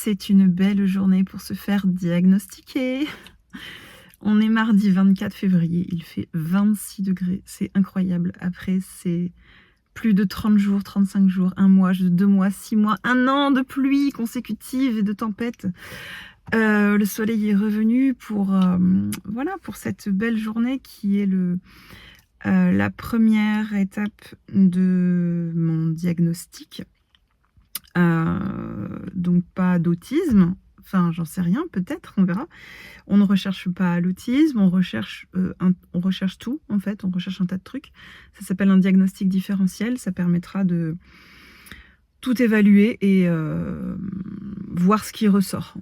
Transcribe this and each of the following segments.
c'est une belle journée pour se faire diagnostiquer. On est mardi 24 février, il fait 26 degrés, c'est incroyable. Après, c'est plus de 30 jours, 35 jours, 1 mois, 2 mois, 6 mois, 1 an de pluie consécutive et de tempête. Le soleil est revenu pour, voilà, pour cette belle journée qui est la première étape de mon diagnostic. Donc pas d'autisme, enfin j'en sais rien, peut-être, on verra. On ne recherche pas l'autisme, on recherche tout en fait, on recherche un tas de trucs. Ça s'appelle un diagnostic différentiel, ça permettra de tout évaluer et voir ce qui ressort.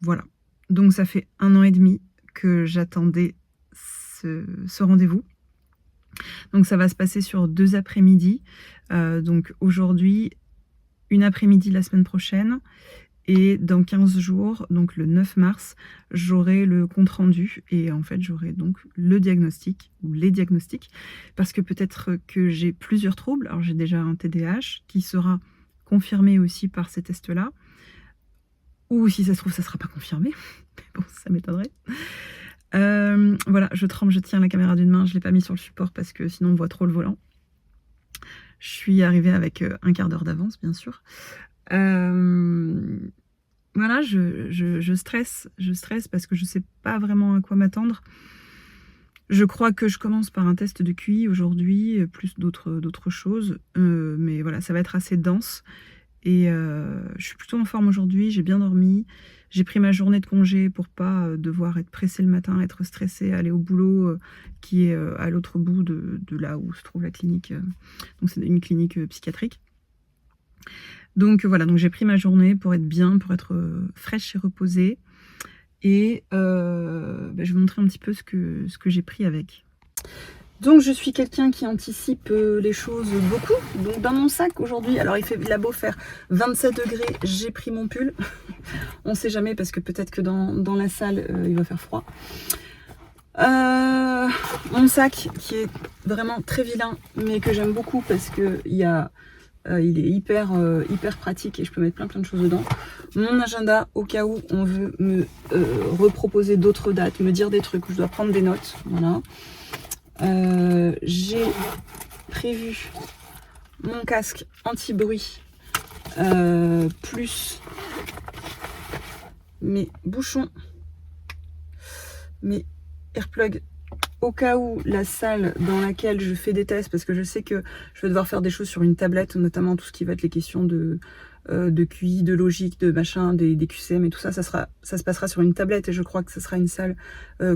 Voilà. Donc ça fait 1 an et demi que j'attendais ce rendez-vous. Donc ça va se passer sur 2 après-midi. Donc aujourd'hui, une après-midi la semaine prochaine, et dans 15 jours, donc le 9 mars, j'aurai le compte-rendu et en fait j'aurai donc le diagnostic ou les diagnostics, parce que peut-être que j'ai plusieurs troubles. Alors j'ai déjà un TDAH qui sera confirmé aussi par ces tests-là, ou si ça se trouve ça ne sera pas confirmé, mais bon ça m'étonnerait. Voilà, je tremble, je tiens la caméra d'une main, je ne l'ai pas mis sur le support parce que sinon on voit trop le volant. Je suis arrivée avec un quart d'heure d'avance, bien sûr. Voilà, je stresse parce que je ne sais pas vraiment à quoi m'attendre. Je crois que je commence par un test de QI aujourd'hui, plus d'autres choses. Mais voilà, ça va être assez dense. Et je suis plutôt en forme aujourd'hui, j'ai bien dormi. J'ai pris ma journée de congé pour pas devoir être pressée le matin, être stressée, aller au boulot qui est à l'autre bout de là où se trouve la clinique. Donc c'est une clinique psychiatrique. Donc voilà, donc j'ai pris ma journée pour être bien, pour être fraîche et reposée. Et je vais vous montrer un petit peu ce que j'ai pris avec. Donc je suis quelqu'un qui anticipe les choses beaucoup. Donc dans mon sac aujourd'hui, alors il a beau faire 27 degrés, j'ai pris mon pull. On ne sait jamais parce que peut-être que dans la salle il va faire froid. Mon sac qui est vraiment très vilain mais que j'aime beaucoup parce que il est hyper pratique et je peux mettre plein de choses dedans. Mon agenda au cas où on veut me reproposer d'autres dates, me dire des trucs où je dois prendre des notes. Voilà. J'ai prévu mon casque anti-bruit plus mes bouchons, mes airplugs au cas où la salle dans laquelle je fais des tests, parce que je sais que je vais devoir faire des choses sur une tablette, notamment tout ce qui va être les questions de QI, de logique, de machin, des QCM et tout ça, ça se passera sur une tablette et je crois que ce sera une salle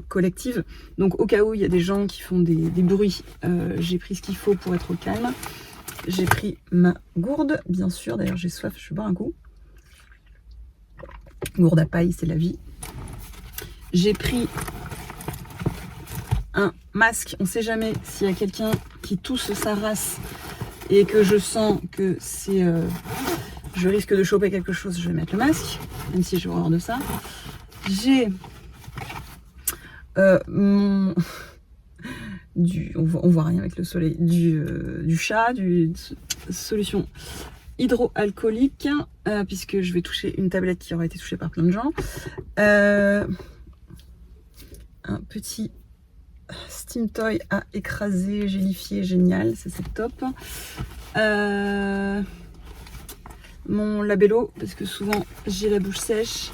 collective. Donc au cas où il y a des gens qui font des bruits, j'ai pris ce qu'il faut pour être au calme. J'ai pris ma gourde, bien sûr, d'ailleurs j'ai soif, je vais boire un coup. Gourde à paille, c'est la vie. J'ai pris un masque, on sait jamais s'il y a quelqu'un qui tousse sa race et que je sens que c'est... je risque de choper quelque chose, je vais mettre le masque, même si j'ai horreur de ça. J'ai on voit rien avec le soleil, du chat, solution hydroalcoolique, puisque je vais toucher une tablette qui aura été touchée par plein de gens. Un petit steam toy à écraser, gélifier, génial, ça c'est top. Mon labello, parce que souvent j'ai la bouche sèche.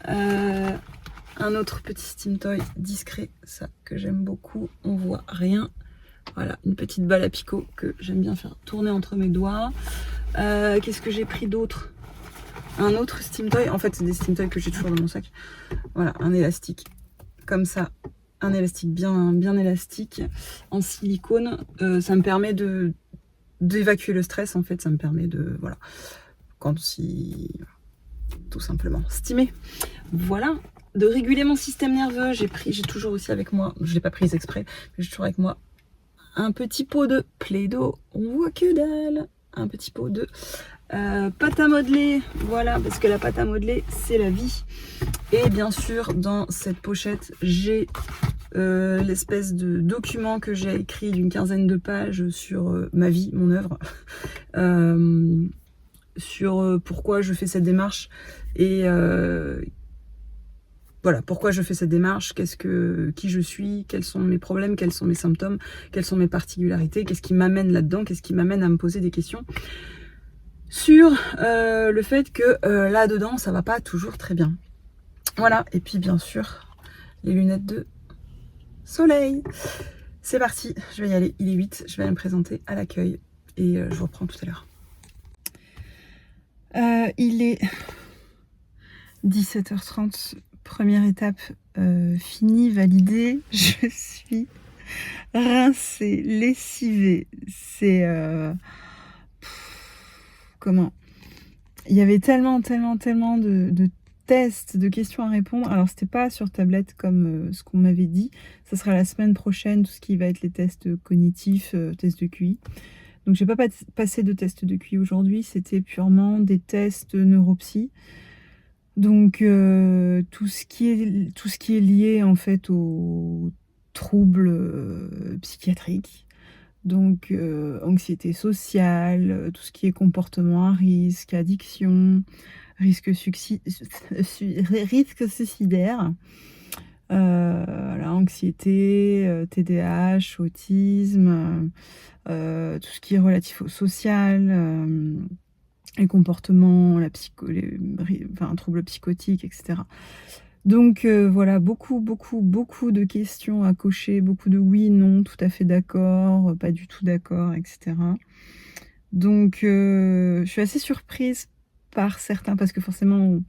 Un autre petit steam toy discret, ça que j'aime beaucoup, on voit rien. Voilà, une petite balle à picot que j'aime bien faire tourner entre mes doigts. Qu'est-ce que j'ai pris d'autre? Un autre steam toy, en fait c'est des steam toys que j'ai toujours dans mon sac. Voilà, un élastique comme ça, un élastique bien élastique en silicone. Ça me permet d'évacuer le stress, en fait, ça me permet de, voilà, tout simplement stimer, voilà, de réguler mon système nerveux. J'ai toujours aussi avec moi, je l'ai pas prise exprès, mais j'ai toujours avec moi un petit pot de Play-Doh, on voit que dalle, un petit pot de pâte à modeler, voilà, parce que la pâte à modeler c'est la vie. Et bien sûr dans cette pochette j'ai l'espèce de document que j'ai écrit d'une 15aine de pages sur ma vie, mon œuvre, sur pourquoi je fais cette démarche et voilà, pourquoi je fais cette démarche, qui je suis, quels sont mes problèmes, quels sont mes symptômes, quelles sont mes particularités, qu'est-ce qui m'amène là-dedans, qu'est-ce qui m'amène à me poser des questions sur le fait que là-dedans, ça va pas toujours très bien. Voilà, et puis bien sûr, les lunettes de soleil. C'est parti, je vais y aller, il est 8, je vais aller me présenter à l'accueil et je vous reprends tout à l'heure. Il est 17h30, première étape finie, validée. Je suis rincée, lessivée. C'est... comment? Il y avait tellement de tests, de questions à répondre. Alors, c'était pas sur tablette comme ce qu'on m'avait dit. Ça sera la semaine prochaine, tout ce qui va être les tests cognitifs, tests de QI. Donc, j'ai pas passé de tests de QI aujourd'hui. C'était purement des tests neuropsy. Donc, tout ce qui est lié, en fait, aux troubles psychiatriques. Donc, anxiété sociale, tout ce qui est comportement à risque, addiction, risque suicidaire, voilà, anxiété, TDAH, autisme, tout ce qui est relatif au social, les comportements, troubles psychotiques, etc. Donc voilà, beaucoup de questions à cocher, beaucoup de oui, non, tout à fait d'accord, pas du tout d'accord, etc. Donc je suis assez surprise par certains, parce que forcément,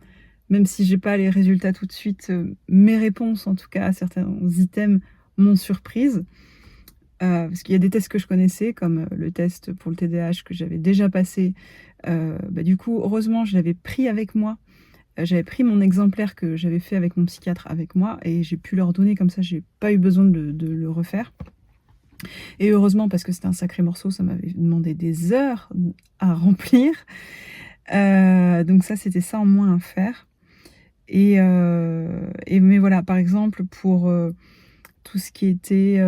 même si j'ai pas les résultats tout de suite, mes réponses, en tout cas à certains items, m'ont surprise. Parce qu'il y a des tests que je connaissais, comme le test pour le TDAH que j'avais déjà passé. Du coup, heureusement, je l'avais pris avec moi. J'avais pris mon exemplaire que j'avais fait avec mon psychiatre avec moi et j'ai pu leur donner, comme ça j'ai pas eu besoin de le refaire. Et heureusement, parce que c'était un sacré morceau, ça m'avait demandé des heures à remplir. Donc ça, c'était ça en moins à faire. Mais voilà, par exemple, pour tout ce qui était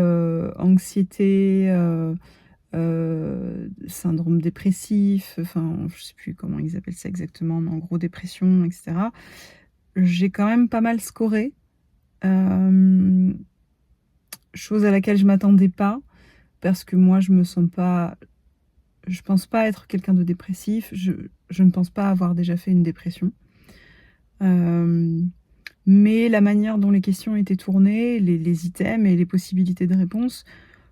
anxiété, syndrome dépressif, enfin, je sais plus comment ils appellent ça exactement, mais en gros dépression, etc. J'ai quand même pas mal scoré, chose à laquelle je m'attendais pas, parce que moi je pense pas être quelqu'un de dépressif, je ne pense pas avoir déjà fait une dépression. Mais la manière dont les questions étaient tournées, les items et les possibilités de réponse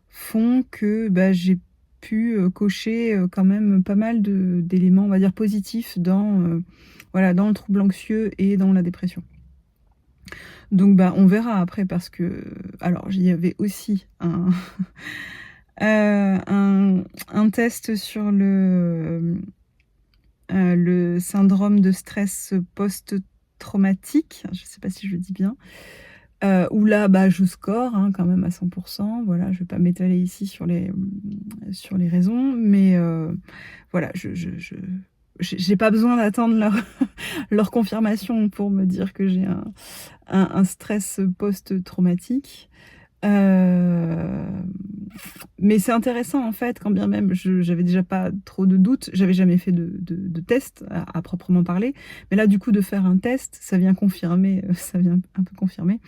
font que, j'ai pu cocher quand même pas mal d'éléments, on va dire, positifs dans, voilà, dans le trouble anxieux et dans la dépression. Donc on verra après, parce que alors il y avait aussi un un test sur le syndrome de stress post-traumatique, je ne sais pas si je le dis bien. Où là, je score, hein, quand même à 100 %. Voilà, je vais pas m'étaler ici sur les raisons, mais voilà, j'ai pas besoin d'attendre leur confirmation pour me dire que j'ai un stress post-traumatique. Mais c'est intéressant, en fait, quand bien même j'avais déjà pas trop de doutes, j'avais jamais fait de test à proprement parler. Mais là, du coup, de faire un test, ça vient confirmer, ça vient un peu confirmer.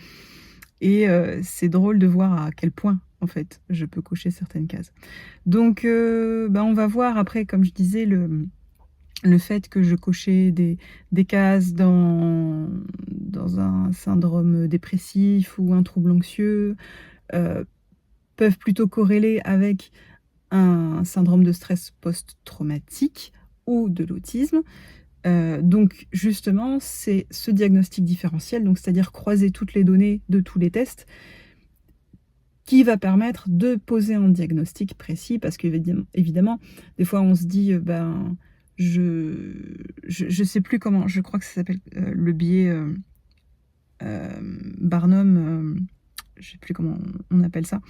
Et c'est drôle de voir à quel point, en fait, je peux cocher certaines cases. Donc on va voir après, comme je disais, le fait que je cochais des cases dans un syndrome dépressif ou un trouble anxieux, peuvent plutôt corréler avec un syndrome de stress post-traumatique ou de l'autisme. Donc justement, c'est ce diagnostic différentiel, donc c'est-à-dire croiser toutes les données de tous les tests, qui va permettre de poser un diagnostic précis, parce qu'évidemment, des fois on se dit, je sais plus comment, je crois que ça s'appelle le biais Barnum, je sais plus comment on appelle ça.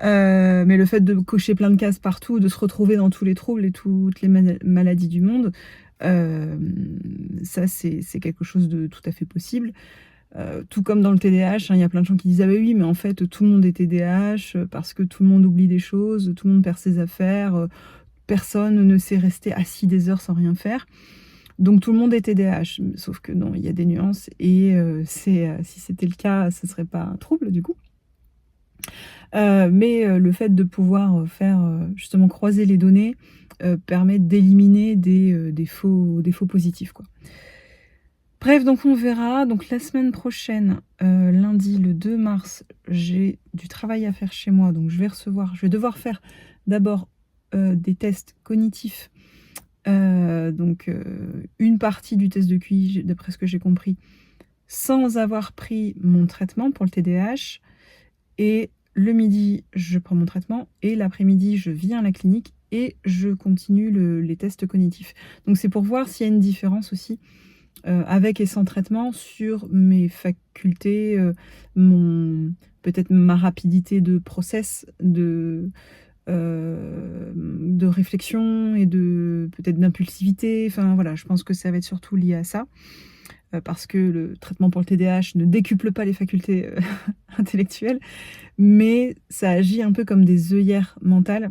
Mais le fait de cocher plein de cases partout, de se retrouver dans tous les troubles et toutes les maladies du monde, ça c'est quelque chose de tout à fait possible. Tout comme dans le TDAH, hein, il y a plein de gens qui disent: «Ah bah oui, mais en fait tout le monde est TDAH, parce que tout le monde oublie des choses, tout le monde perd ses affaires, personne ne sait rester assis des heures sans rien faire. Donc tout le monde est TDAH, sauf que non, il y a des nuances et si c'était le cas, ce serait pas un trouble du coup. Mais le fait de pouvoir, faire, justement croiser les données, permet d'éliminer des faux positifs, quoi. Bref, donc on verra. Donc la semaine prochaine, lundi le 2 mars, j'ai du travail à faire chez moi, donc je vais devoir faire d'abord, des tests cognitifs, une partie du test de QI, d'après ce que j'ai compris, sans avoir pris mon traitement pour le TDAH. Et le midi, je prends mon traitement et l'après-midi, je viens à la clinique et je continue les tests cognitifs. Donc c'est pour voir s'il y a une différence aussi, avec et sans traitement sur mes facultés, peut-être ma rapidité de process, de réflexion et peut-être d'impulsivité. Enfin voilà, je pense que ça va être surtout lié à ça. Parce que le traitement pour le TDAH ne décuple pas les facultés, intellectuelles, mais ça agit un peu comme des œillères mentales.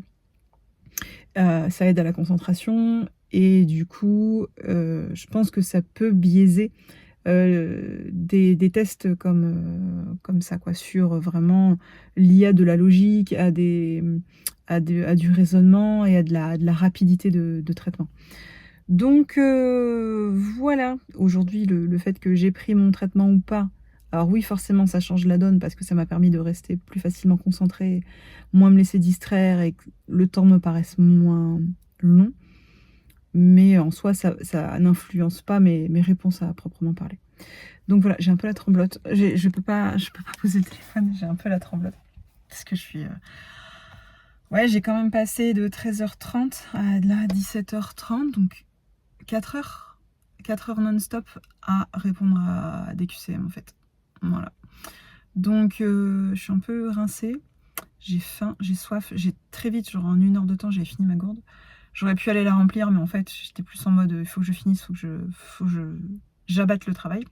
Ça aide à la concentration et du coup, je pense que ça peut biaiser, des tests comme ça quoi, sur vraiment liés à de la logique, à du raisonnement et à de la rapidité de traitement. Donc voilà, aujourd'hui le fait que j'ai pris mon traitement ou pas, alors oui forcément ça change la donne parce que ça m'a permis de rester plus facilement concentrée, moins me laisser distraire et que le temps me paraisse moins long. Mais en soi ça n'influence pas mes réponses à proprement parler. Donc voilà, j'ai un peu la tremblote. Je peux pas poser le téléphone, j'ai un peu la tremblote. Parce que je suis... Ouais, j'ai quand même passé de 13h30 à là 17h30, donc 4 heures non-stop à répondre à des QCM en fait. Voilà. Donc je suis un peu rincée, j'ai faim, j'ai soif, j'ai très vite, genre en 1 heure de temps, j'ai fini ma gourde. J'aurais pu aller la remplir, mais en fait j'étais plus en mode il faut que je finisse, faut que j'abatte le travail.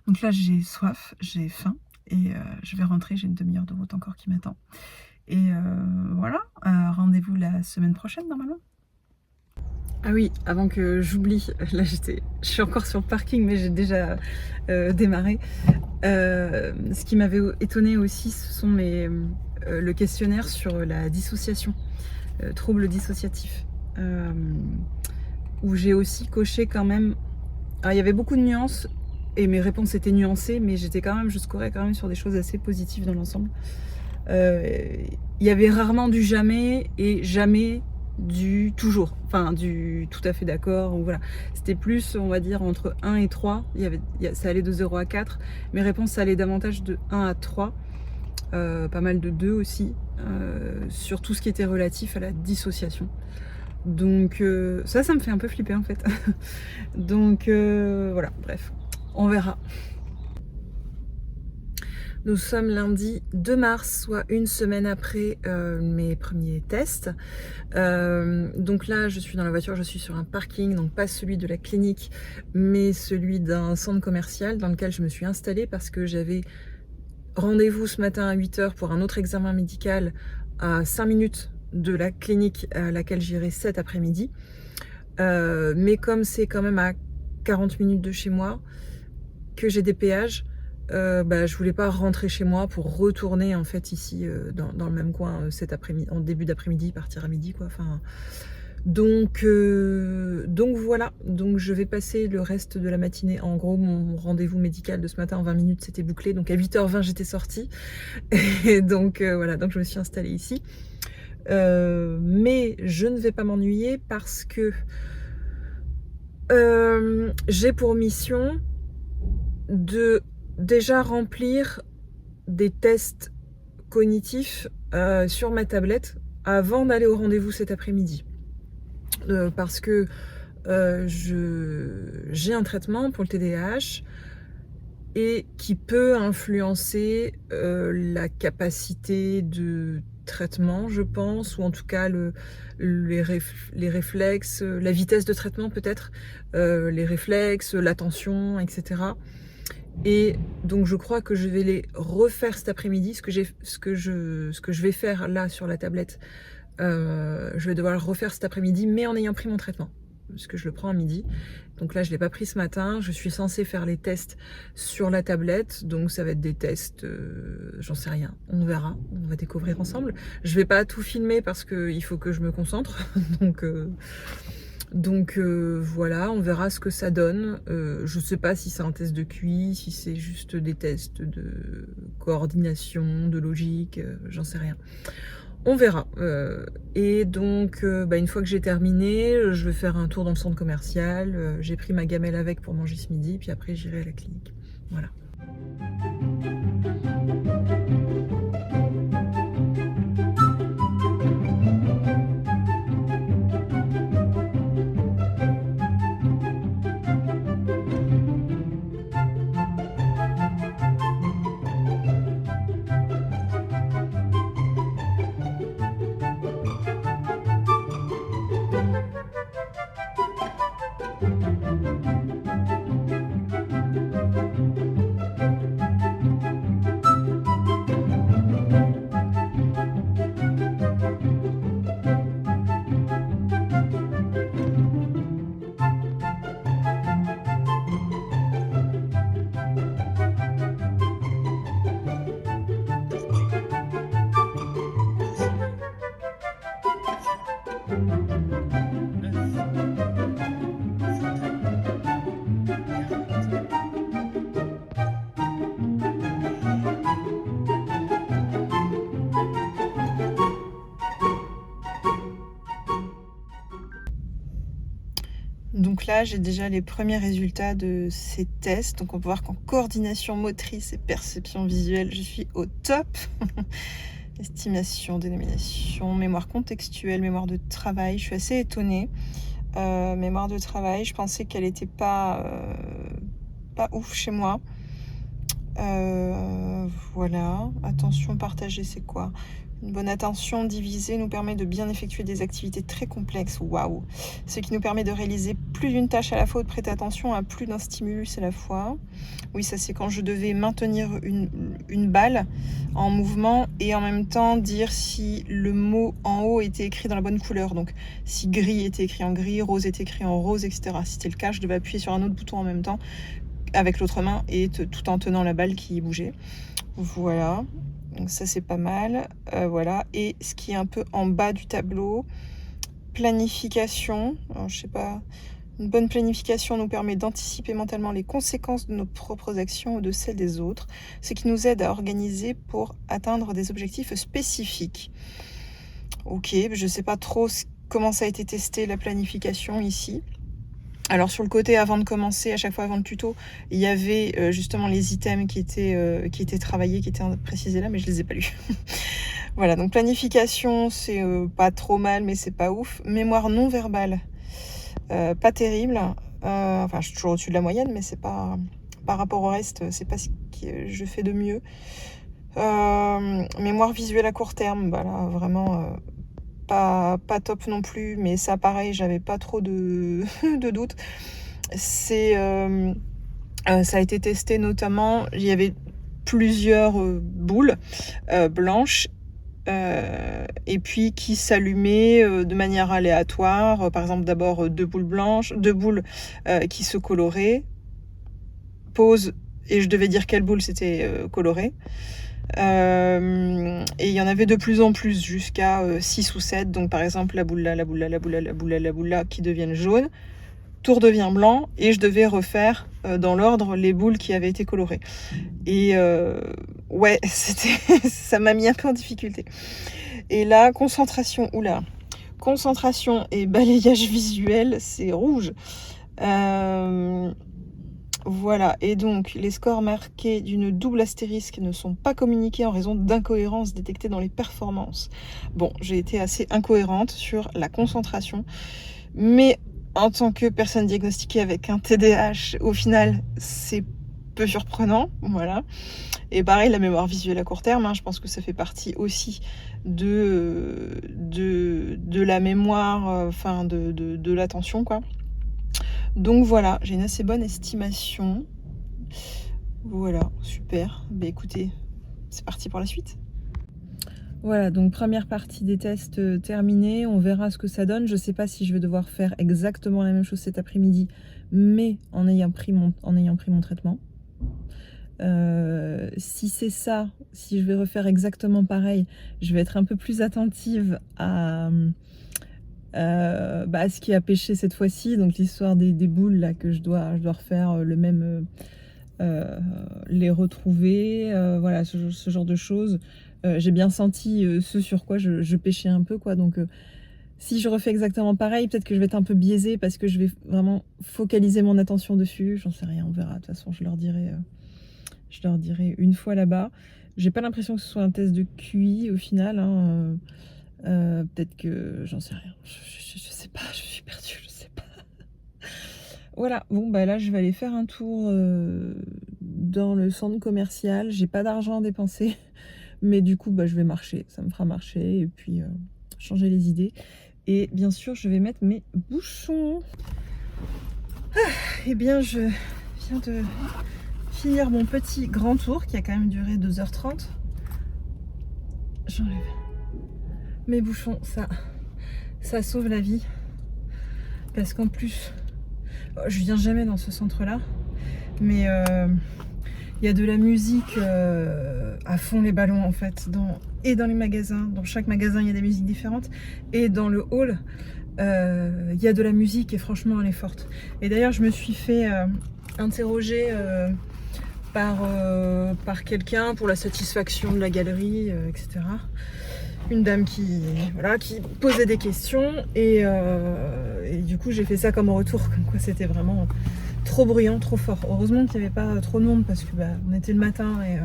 Donc là j'ai soif, j'ai faim et je vais rentrer, j'ai une demi-heure de route encore qui m'attend. Et voilà, rendez-vous la semaine prochaine normalement. Ah oui, avant que j'oublie, là je suis encore sur le parking mais j'ai déjà démarré. Ce qui m'avait étonné aussi, ce sont le questionnaire sur la dissociation, trouble dissociatif, où j'ai aussi coché quand même. Alors, il y avait beaucoup de nuances et mes réponses étaient nuancées, mais je scorais quand même sur des choses assez positives dans l'ensemble. Il y avait rarement du jamais et jamais du toujours, enfin du tout à fait d'accord, ou voilà. C'était plus, on va dire, entre 1 et 3, ça allait de 0 à 4, mes réponses ça allait davantage de 1 à 3, pas mal de 2 aussi, sur tout ce qui était relatif à la dissociation. Donc ça me fait un peu flipper en fait. Donc voilà, bref, on verra. Nous sommes lundi 2 mars, soit une semaine après mes premiers tests. Donc là, je suis dans la voiture, je suis sur un parking, donc pas celui de la clinique, mais celui d'un centre commercial dans lequel je me suis installée parce que j'avais rendez-vous ce matin à 8 h pour un autre examen médical à 5 minutes de la clinique à laquelle j'irai cet après-midi. Mais comme c'est quand même à 40 minutes de chez moi, que j'ai des péages, je voulais pas rentrer chez moi pour retourner en fait ici dans le même coin cet après-midi, en début d'après-midi, partir à midi quoi. Enfin, donc voilà, donc je vais passer le reste de la matinée. En gros, mon rendez-vous médical de ce matin en 20 minutes c'était bouclé, donc à 8h20 j'étais sortie et donc voilà, donc je me suis installée ici. Mais je ne vais pas m'ennuyer parce que j'ai pour mission de déjà remplir des tests cognitifs sur ma tablette avant d'aller au rendez-vous cet après-midi. Parce que j'ai un traitement pour le TDAH et qui peut influencer la capacité de traitement, je pense, ou en tout cas les réflexes, la vitesse de traitement peut-être, les réflexes, l'attention, etc. Et donc je crois que je vais les refaire cet après-midi, ce que je vais faire là sur la tablette Je vais devoir le refaire cet après-midi, mais en ayant pris mon traitement, parce que je le prends à midi. Donc là, je ne l'ai pas pris ce matin. Je suis censée faire les tests sur la tablette. Donc ça va être des tests, j'en sais rien. On verra, on va découvrir ensemble. Je ne vais pas tout filmer parce qu'il faut que je me concentre. Donc voilà, on verra ce que ça donne. Je ne sais pas si c'est un test de QI, si c'est juste des tests de coordination, de logique, j'en sais rien. On verra. Et donc, une fois que j'ai terminé, je vais faire un tour dans le centre commercial. J'ai pris ma gamelle avec pour manger ce midi, puis après j'irai à la clinique. Voilà. Donc là, j'ai déjà les premiers résultats de ces tests. Donc on peut voir qu'en coordination motrice et perception visuelle, je suis au top. Estimation, dénomination, mémoire contextuelle, mémoire de travail. Je suis assez étonnée. Mémoire de travail, je pensais qu'elle n'était pas ouf chez moi. Voilà. Attention partagée, c'est quoi ? Une bonne attention divisée nous permet de bien effectuer des activités très complexes. Waouh! Ce qui nous permet de réaliser plus d'une tâche à la fois, de prêter attention à plus d'un stimulus à la fois. Oui, ça c'est quand je devais maintenir une balle en mouvement et en même temps dire si le mot en haut était écrit dans la bonne couleur. Donc si gris était écrit en gris, rose était écrit en rose, etc. Si c'était le cas, je devais appuyer sur un autre bouton en même temps avec l'autre main et tout en tenant la balle qui bougeait. Voilà. Donc ça c'est pas mal, voilà. Et ce qui est un peu en bas du tableau, planification. Alors, je sais pas, une bonne planification nous permet d'anticiper mentalement les conséquences de nos propres actions ou de celles des autres, ce qui nous aide à organiser pour atteindre des objectifs spécifiques. Ok, je sais pas trop comment ça a été testé la planification ici. Alors sur le côté, avant de commencer, à chaque fois avant le tuto, il y avait justement les items qui étaient travaillés, qui étaient précisés là, mais je les ai pas lus. Voilà, donc planification, c'est pas trop mal, mais c'est pas ouf. Mémoire non verbale, pas terrible. Enfin, je suis toujours au-dessus de la moyenne, mais c'est pas, par rapport au reste, c'est pas ce que je fais de mieux. Mémoire visuelle à court terme, bah là, vraiment... Pas top non plus, mais ça pareil, j'avais pas trop de, de doutes. Ça a été testé notamment, il y avait plusieurs boules blanches et puis qui s'allumaient de manière aléatoire. Par exemple, d'abord deux boules qui se coloraient. Pause, et je devais dire quelle boule c'était colorée. Et il y en avait de plus en plus jusqu'à 6 ou 7. Donc par exemple la boule là, la boule là, la boule là, la boule là, la boule là qui deviennent jaunes. Tout redevient blanc et je devais refaire dans l'ordre les boules qui avaient été colorées. Et ouais, ça m'a mis un peu en difficulté. Et là, concentration, concentration et balayage visuel, c'est rouge. Voilà, et donc les scores marqués d'une double astérisque ne sont pas communiqués en raison d'incohérences détectées dans les performances. Bon, j'ai été assez incohérente sur la concentration, mais en tant que personne diagnostiquée avec un TDAH, au final, c'est peu surprenant, voilà. Et pareil, la mémoire visuelle à court terme, je pense que ça fait partie aussi de la mémoire, de l'attention, quoi. Donc voilà, j'ai une assez bonne estimation. Voilà, super. Écoutez, c'est parti pour la suite. Voilà, donc première partie des tests terminée, on verra ce que ça donne. Je sais pas si je vais devoir faire exactement la même chose cet après-midi, mais en ayant pris mon traitement. Si c'est ça, si je vais refaire exactement pareil, je vais être un peu plus attentive à ce qui a pêché cette fois-ci, donc l'histoire des boules là que je dois refaire le même, les retrouver, voilà, ce genre de choses. J'ai bien senti ce sur quoi je pêchais un peu, quoi. Donc si je refais exactement pareil, peut-être que je vais être un peu biaisée parce que je vais vraiment focaliser mon attention dessus. J'en sais rien, on verra. De toute façon, je leur dirai une fois là-bas. J'ai pas l'impression que ce soit un test de QI au final, hein. Peut-être que j'en sais rien. Je sais pas, je suis perdue, je sais pas. Voilà, bon bah là je vais aller faire un tour dans le centre commercial. J'ai pas d'argent à dépenser, mais du coup bah je vais marcher, ça me fera marcher et puis changer les idées. Et bien sûr je vais mettre mes bouchons. Et bien je viens de finir mon petit grand tour qui a quand même duré 2h30. J'enlève mes bouchons, ça sauve la vie. Parce qu'en plus, je viens jamais dans ce centre-là, mais il y a de la musique à fond les ballons en fait, et dans les magasins. Dans chaque magasin, il y a des musiques différentes. Et dans le hall, il y a de la musique et franchement, elle est forte. Et d'ailleurs, je me suis fait interroger par quelqu'un pour la satisfaction de la galerie, etc. Une dame qui posait des questions et du coup j'ai fait ça comme retour, comme quoi c'était vraiment trop bruyant, trop fort. Heureusement qu'il n'y avait pas trop de monde parce que on était le matin et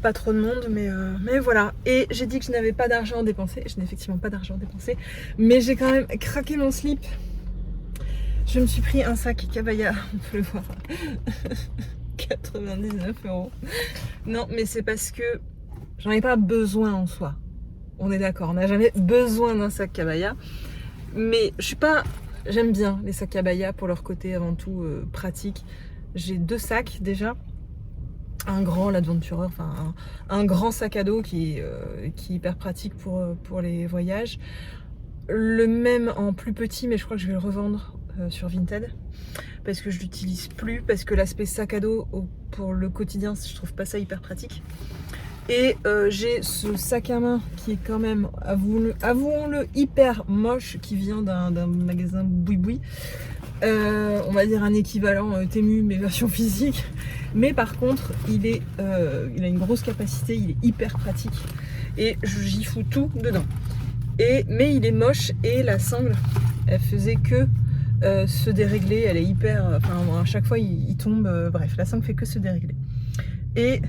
pas trop de monde, mais voilà. Et j'ai dit que je n'avais pas d'argent à dépenser. Je n'ai effectivement pas d'argent à dépenser, mais j'ai quand même craqué mon slip. Je me suis pris un sac Cabaya, on peut le voir, 99 €. Non, mais c'est parce que j'en ai pas besoin en soi. On est d'accord, on n'a jamais besoin d'un sac Cabaya. Mais j'aime bien les sacs Cabaya pour leur côté avant tout pratique. J'ai 2 sacs déjà. Un grand, l'Adventurer, enfin un grand sac à dos qui est hyper pratique pour les voyages. Le même en plus petit, mais je crois que je vais le revendre sur Vinted. Parce que je l'utilise plus, parce que l'aspect sac à dos pour le quotidien, je trouve pas ça hyper pratique. Et j'ai ce sac à main qui est quand même, avouons-le, hyper moche, qui vient d'un magasin boui-boui. On va dire un équivalent Temu, mais version physique. Mais par contre, il a une grosse capacité, il est hyper pratique. Et j'y fous tout dedans. Mais il est moche et la sangle, elle faisait que se dérégler. Elle est hyper... à chaque fois, il tombe. Bref, la sangle fait que se dérégler. Et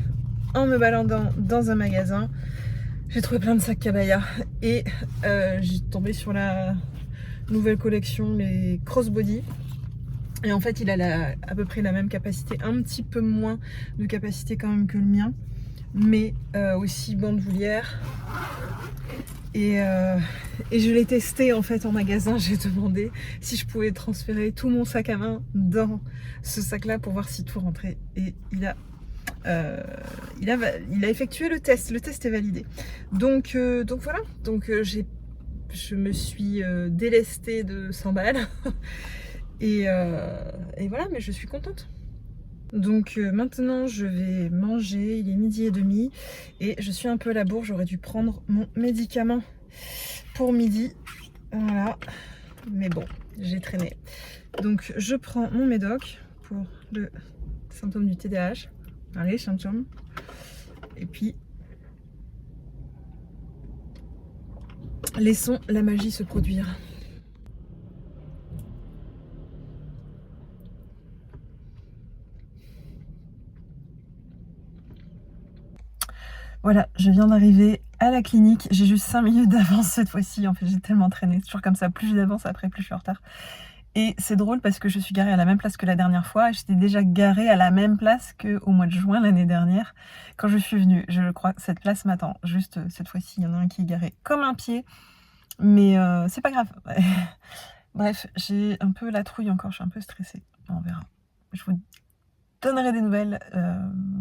en me baladant dans un magasin, j'ai trouvé plein de sacs Cabaya et j'ai tombé sur la nouvelle collection, les crossbody. Et en fait, il a à peu près la même capacité, un petit peu moins de capacité quand même que le mien, mais aussi bandoulière. Et je l'ai testé en fait en magasin. J'ai demandé si je pouvais transférer tout mon sac à main dans ce sac-là pour voir si tout rentrait. Et il a effectué le test. Le test est validé. Donc voilà. Donc je me suis délestée de 100 balles. Et voilà, mais je suis contente. Donc maintenant je vais manger, il est 12h30 et je suis un peu à la bourre, j'aurais dû prendre mon médicament pour midi, voilà, mais bon, j'ai traîné. Donc je prends mon médoc pour le symptôme du TDAH, allez, chum, et puis laissons la magie se produire. Voilà, je viens d'arriver à la clinique. J'ai juste 5 minutes d'avance cette fois-ci. En fait, j'ai tellement traîné. C'est toujours comme ça. Plus j'avance après, plus je suis en retard. Et c'est drôle parce que je suis garée à la même place que la dernière fois. J'étais déjà garée à la même place qu'au mois de juin l'année dernière quand je suis venue. Je crois que cette place m'attend. Juste cette fois-ci, il y en a un qui est garé comme un pied. Mais c'est pas grave. Bref, j'ai un peu la trouille encore. Je suis un peu stressée. On verra. Je vous donnerai des nouvelles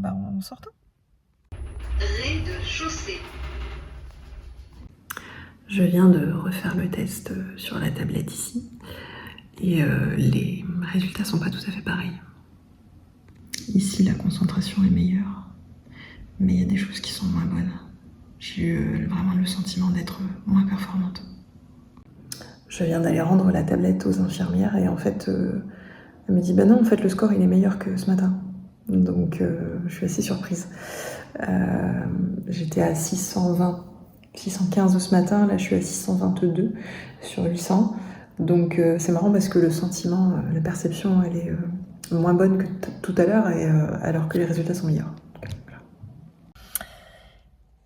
en sortant. Rez-de-chaussée. Je viens de refaire le test sur la tablette ici et les résultats sont pas tout à fait pareils. Ici, la concentration est meilleure, mais il y a des choses qui sont moins bonnes. J'ai eu vraiment le sentiment d'être moins performante. Je viens d'aller rendre la tablette aux infirmières et en fait, elle me dit bah non, en fait, le score il est meilleur que ce matin. Donc, je suis assez surprise. J'étais à 620, 615 ce matin, là je suis à 622 sur 800. Donc, c'est marrant parce que le sentiment, la perception, elle est moins bonne que tout à l'heure, et alors que les résultats sont meilleurs.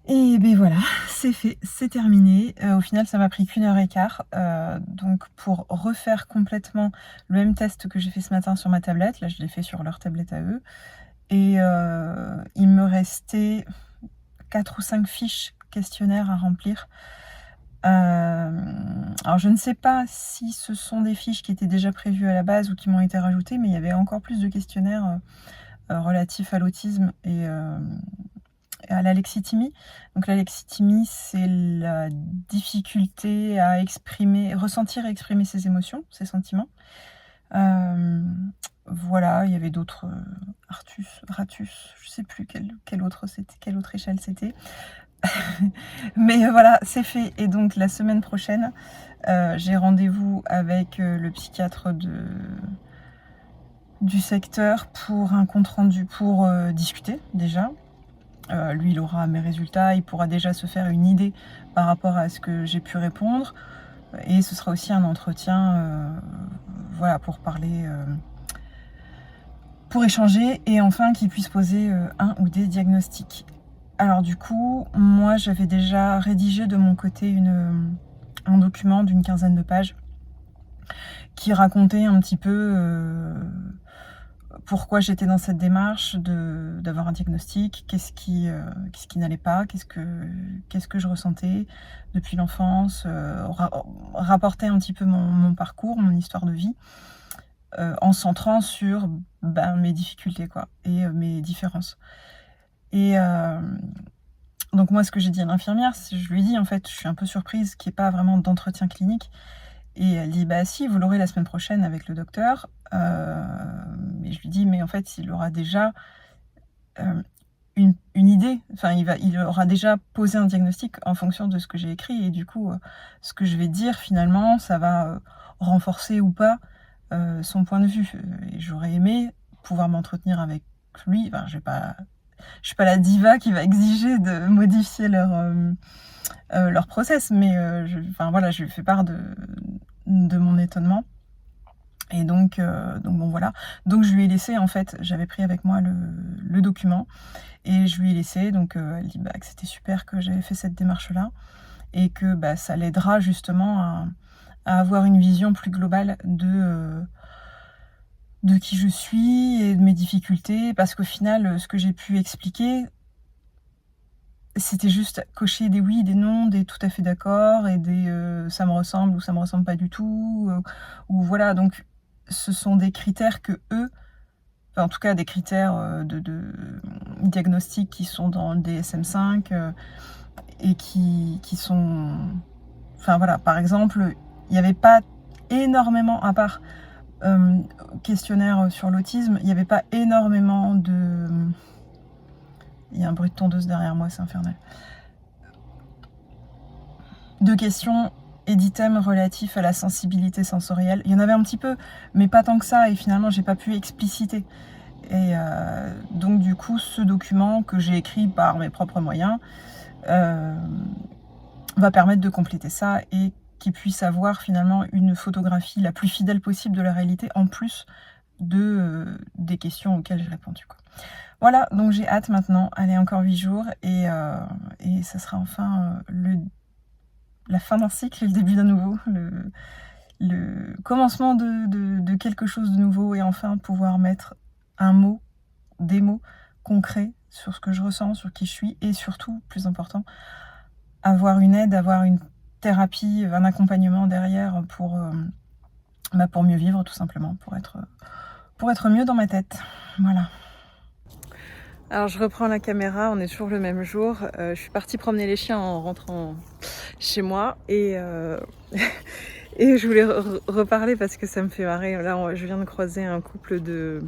Et ben voilà, c'est fait, c'est terminé. Au final, ça m'a pris qu'1h15. Donc pour refaire complètement le même test que j'ai fait ce matin sur ma tablette, là je l'ai fait sur leur tablette à eux, et il me restait 4 ou 5 fiches questionnaires à remplir. Alors je ne sais pas si ce sont des fiches qui étaient déjà prévues à la base ou qui m'ont été rajoutées, mais il y avait encore plus de questionnaires relatifs à l'autisme et à l'alexithymie. Donc l'alexithymie, c'est la difficulté à ressentir et exprimer ses émotions, ses sentiments. Voilà, il y avait d'autres, Ratus, je sais plus quelle autre échelle c'était. Mais voilà, c'est fait. Et donc la semaine prochaine, j'ai rendez-vous avec le psychiatre du secteur pour un compte rendu, pour discuter déjà. Lui, il aura mes résultats, il pourra déjà se faire une idée par rapport à ce que j'ai pu répondre. Et ce sera aussi un entretien, voilà, pour parler, pour échanger, et enfin qu'il puisse poser un ou des diagnostics. Alors du coup, moi j'avais déjà rédigé de mon côté un document d'une 15aine de pages qui racontait un petit peu pourquoi j'étais dans cette démarche d'avoir un diagnostic, qu'est-ce qui n'allait pas, qu'est-ce que je ressentais depuis l'enfance, rapporter un petit peu mon parcours, mon histoire de vie, en centrant sur mes difficultés quoi, et mes différences. Et donc moi, ce que j'ai dit à l'infirmière, je lui ai dit en fait, je suis un peu surprise qu'il n'y ait pas vraiment d'entretien clinique. Et elle dit bah si, vous l'aurez la semaine prochaine avec le docteur. Et je lui dis mais en fait il aura déjà une idée, enfin il aura déjà posé un diagnostic en fonction de ce que j'ai écrit, et du coup ce que je vais dire finalement ça va renforcer ou pas son point de vue. Et j'aurais aimé pouvoir m'entretenir avec lui. Enfin, je suis pas la diva qui va exiger de modifier leur process, mais enfin voilà, je lui fais part de mon étonnement. Et donc bon voilà, donc je lui ai laissé, en fait, j'avais pris avec moi le document, et je lui ai laissé, donc elle dit que c'était super que j'avais fait cette démarche-là, et que ça l'aidera justement à avoir une vision plus globale de qui je suis et de mes difficultés, parce qu'au final, ce que j'ai pu expliquer, c'était juste cocher des oui, des non, des tout à fait d'accord, et des ça me ressemble ou ça me ressemble pas du tout, ou voilà. Donc ce sont des critères que eux, enfin en tout cas des critères de diagnostic qui sont dans le DSM-5, et qui sont, enfin voilà, par exemple, il n'y avait pas énormément, à part questionnaire sur l'autisme, il n'y avait pas énormément de... Il y a un bruit de tondeuse derrière moi, c'est infernal. De questions et d'items relatifs à la sensibilité sensorielle. Il y en avait un petit peu, mais pas tant que ça, et finalement j'ai pas pu expliciter. Et donc du coup, ce document que j'ai écrit par mes propres moyens va permettre de compléter ça, et qu'ils puissent avoir finalement une photographie la plus fidèle possible de la réalité, en plus des questions auxquelles j'ai répondu, quoi. Voilà, donc j'ai hâte maintenant. Allez, encore 8 jours, et ça sera enfin la fin d'un cycle et le début d'un nouveau, le commencement de quelque chose de nouveau, et enfin pouvoir mettre des mots concrets sur ce que je ressens, sur qui je suis, et surtout, plus important, avoir une aide, avoir une thérapie, un accompagnement derrière pour mieux vivre, tout simplement, pour être mieux dans ma tête. Voilà. Alors je reprends la caméra, on est toujours le même jour. Je suis partie promener les chiens en rentrant chez moi et je voulais reparler parce que ça me fait marrer. Là, je viens de croiser un couple de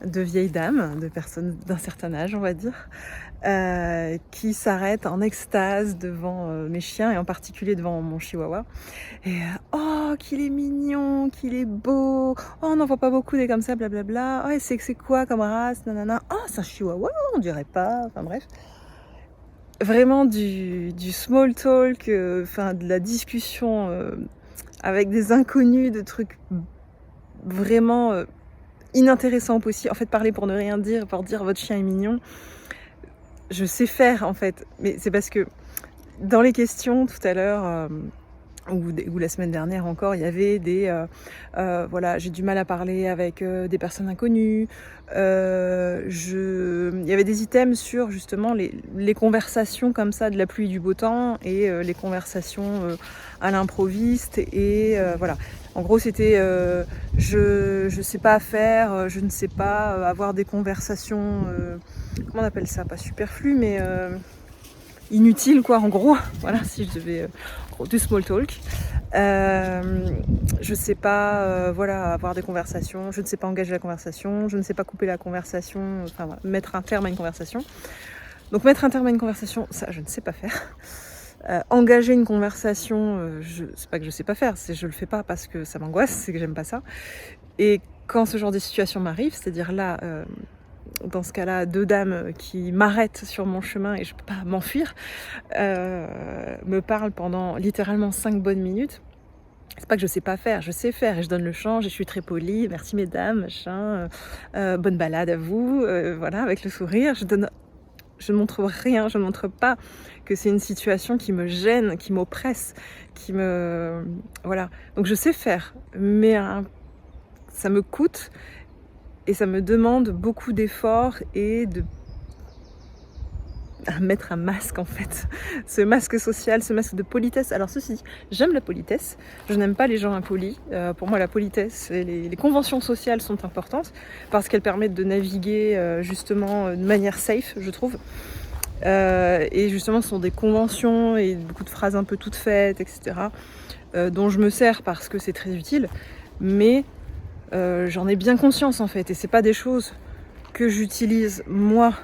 vieilles dames, de personnes d'un certain âge, on va dire, qui s'arrêtent en extase devant mes chiens et en particulier devant mon chihuahua. Et oh, qu'il est mignon, qu'il est beau, oh, on n'en voit pas beaucoup des comme ça, blablabla. Oh, c'est quoi comme race, nanana. Oh, c'est un chihuahua, on dirait pas. Enfin bref. Vraiment du small talk, de la discussion avec des inconnus, de trucs vraiment inintéressants possible. En fait, parler pour ne rien dire, pour dire votre chien est mignon, je sais faire en fait. Mais c'est parce que dans les questions tout à l'heure, ou la semaine dernière encore, il y avait voilà, j'ai du mal à parler avec des personnes inconnues. Il y avait des items sur justement les conversations comme ça de la pluie et du beau temps et les conversations à l'improviste et voilà. En gros, c'était je sais pas faire, je ne sais pas avoir des conversations, comment on appelle ça, pas superflues, mais inutiles quoi, en gros. Voilà, si je devais du small talk. Je sais pas voilà, avoir des conversations, je ne sais pas engager la conversation, je ne sais pas couper la conversation, enfin voilà, mettre un terme à une conversation. Donc mettre un terme à une conversation, ça je ne sais pas faire. Engager une conversation, c'est pas que je sais pas faire, c'est que je le fais pas parce que ça m'angoisse, c'est que j'aime pas ça. Et quand ce genre de situation m'arrive, c'est-à-dire là, dans ce cas-là, 2 dames qui m'arrêtent sur mon chemin et je peux pas m'enfuir, me parlent pendant littéralement 5 bonnes minutes. C'est pas que je sais pas faire, je sais faire et je donne le change et je suis très polie, merci mesdames, machin, bonne balade à vous, voilà, avec le sourire. Je ne montre rien, je ne montre pas que c'est une situation qui me gêne, qui m'oppresse, qui me... Voilà. Donc je sais faire, mais ça me coûte et ça me demande beaucoup d'efforts et de mettre un masque en fait. Ce masque social, ce masque de politesse. Alors ceci dit, j'aime la politesse, je n'aime pas les gens impolis. Pour moi la politesse et les conventions sociales sont importantes parce qu'elles permettent de naviguer justement de manière safe, je trouve. Et justement ce sont des conventions et beaucoup de phrases un peu toutes faites, etc. Dont je me sers parce que c'est très utile, mais j'en ai bien conscience en fait, et c'est pas des choses que j'utilise moi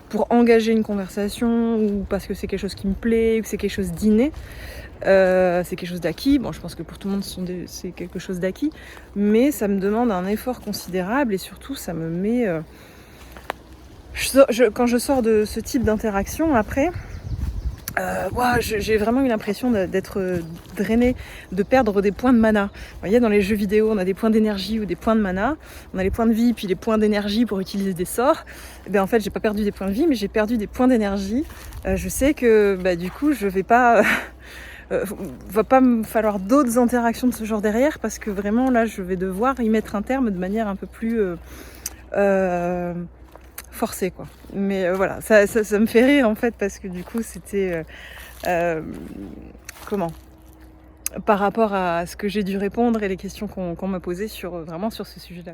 pour engager une conversation ou parce que c'est quelque chose qui me plaît ou que c'est quelque chose d'inné. C'est quelque chose d'acquis. Bon, je pense que pour tout le monde c'est quelque chose d'acquis, mais ça me demande un effort considérable et surtout ça me met quand je sors de ce type d'interaction après, j'ai vraiment eu l'impression d'être drainée, de perdre des points de mana. Vous voyez, dans les jeux vidéo, on a des points d'énergie ou des points de mana. On a les points de vie, puis les points d'énergie pour utiliser des sorts. Et bien, en fait, j'ai pas perdu des points de vie, mais j'ai perdu des points d'énergie. Je sais que du coup, je vais pas... va pas me falloir d'autres interactions de ce genre derrière, parce que vraiment, là, je vais devoir y mettre un terme de manière un peu plus... forcé quoi. Mais voilà, ça me fait rire en fait parce que du coup c'était comment, par rapport à ce que j'ai dû répondre et les questions qu'on m'a posées vraiment sur ce sujet-là.